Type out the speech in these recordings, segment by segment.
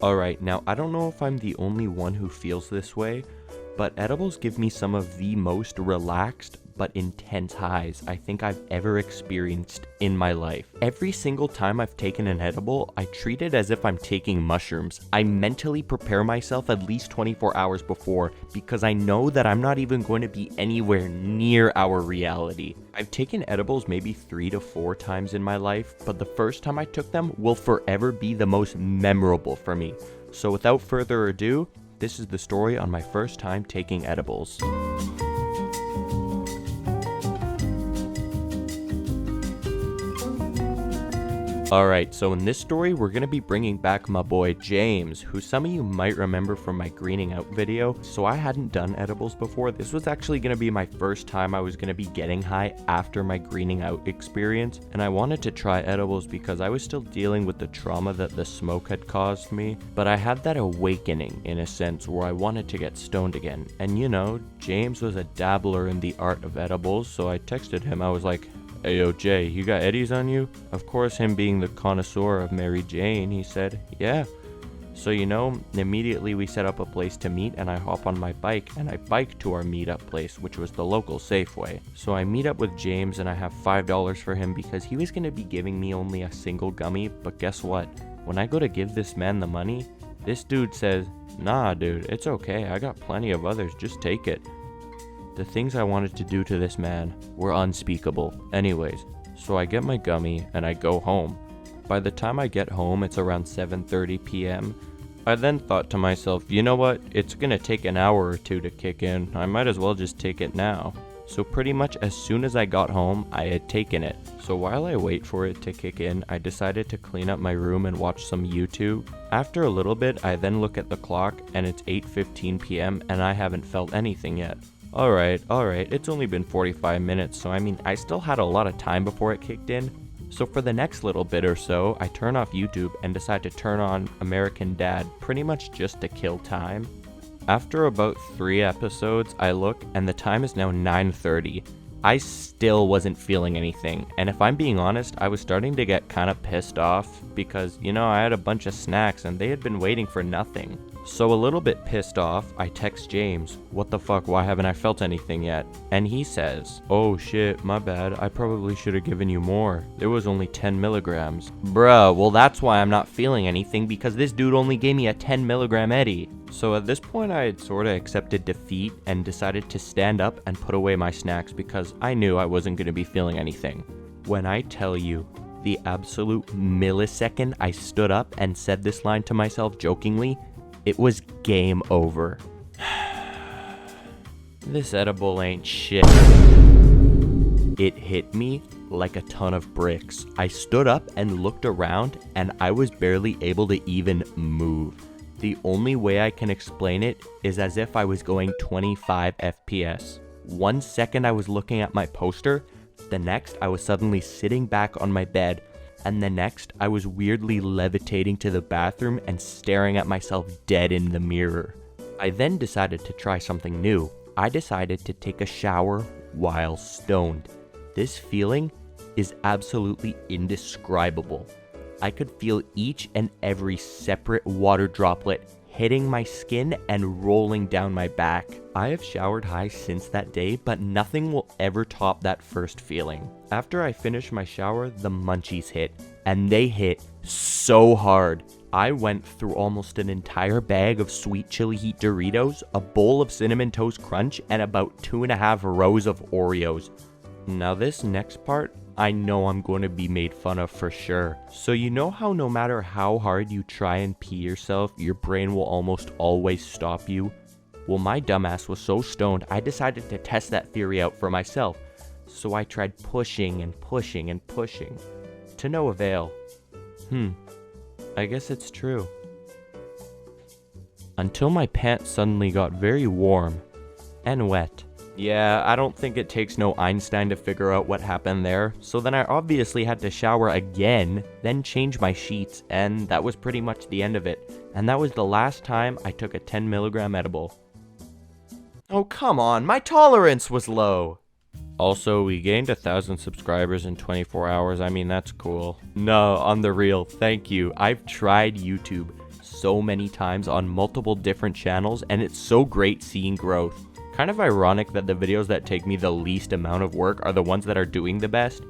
Alright, now I don't know if I'm the only one who feels this way, but edibles give me some of the most relaxed but intense highs I think I've ever experienced in my life. Every single time I've taken an edible, I treat it as if I'm taking mushrooms. I mentally prepare myself at least 24 hours before because I know that I'm not even going to be anywhere near our reality. I've taken edibles maybe 3 to 4 times in my life, but the first time I took them will forever be the most memorable for me. So without further ado, this is the story on my first time taking edibles. Alright, so in this story, we're going to be bringing back my boy James, who some of you might remember from my greening out video. So I hadn't done edibles before. This was actually going to be my first time I was going to be getting high after my greening out experience. And I wanted to try edibles because I was still dealing with the trauma that the smoke had caused me. But I had that awakening in a sense where I wanted to get stoned again. And you know, James was a dabbler in the art of edibles, so I texted him. I was like, "Hey yo Jay, you got eddies on you?" Of course, him being the connoisseur of Mary Jane, he said, "Yeah." So you know, immediately we set up a place to meet and I hop on my bike and I bike to our meetup place, which was the local Safeway. So I meet up with James and I have $5 for him because he was going to be giving me only a single gummy, but guess what? When I go to give this man the money, this dude says, "Nah dude, it's okay, I got plenty of others, just take it." The things I wanted to do to this man were unspeakable. Anyways, so I get my gummy and I go home. By the time I get home, it's around 7:30 p.m. I then thought to myself, you know what, it's gonna take an hour or two to kick in. I might as well just take it now. So pretty much as soon as I got home, I had taken it. So while I wait for it to kick in, I decided to clean up my room and watch some YouTube. After a little bit, I then look at the clock and it's 8:15 p.m. and I haven't felt anything yet. Alright, it's only been 45 minutes, so I mean, I still had a lot of time before it kicked in. So for the next little bit or so, I turn off YouTube and decide to turn on American Dad, pretty much just to kill time. After about 3 episodes, I look and the time is now 9:30. I still wasn't feeling anything, and if I'm being honest, I was starting to get kind of pissed off because, you know, I had a bunch of snacks and they had been waiting for nothing. So a little bit pissed off, I text James, "What the fuck, why haven't I felt anything yet?" And he says, "Oh shit, my bad, I probably should have given you more. There was only 10 milligrams. Bruh, well that's why I'm not feeling anything, because this dude only gave me a 10 milligram eddy. So at this point I had sorta accepted defeat and decided to stand up and put away my snacks because I knew I wasn't gonna be feeling anything. When I tell you, the absolute millisecond I stood up and said this line to myself jokingly, it was game over. This edible ain't shit. It hit me like a ton of bricks. I stood up and looked around and I was barely able to even move. The only way I can explain it is as if I was going 25 FPS. 1 second I was looking at my poster, the next I was suddenly sitting back on my bed, and the next, I was weirdly levitating to the bathroom and staring at myself dead in the mirror. I then decided to try something new. I decided to take a shower while stoned. This feeling is absolutely indescribable. I could feel each and every separate water droplet hitting my skin and rolling down my back. I have showered high since that day, but nothing will ever top that first feeling. After I finished my shower, the munchies hit, and they hit so hard. I went through almost an entire bag of sweet chili heat Doritos, a bowl of Cinnamon Toast Crunch, and about 2.5 rows of Oreos. Now this next part, I know I'm going to be made fun of for sure. So you know how no matter how hard you try and pee yourself, your brain will almost always stop you? Well, my dumbass was so stoned, I decided to test that theory out for myself. So I tried pushing and pushing and pushing. To no avail. I guess it's true. Until my pants suddenly got very warm and wet. Yeah, I don't think it takes no Einstein to figure out what happened there. So then I obviously had to shower again, then change my sheets, and that was pretty much the end of it. And that was the last time I took a 10 milligram edible. Oh, come on, my tolerance was low. Also, we gained 1,000 subscribers in 24 hours. I mean, that's cool. No, on the real, thank you. I've tried YouTube so many times on multiple different channels, and it's so great seeing growth. Kind of ironic that the videos that take me the least amount of work are the ones that are doing the best.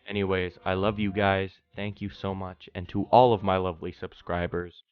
Anyways, I love you guys. Thank you so much. And to all of my lovely subscribers,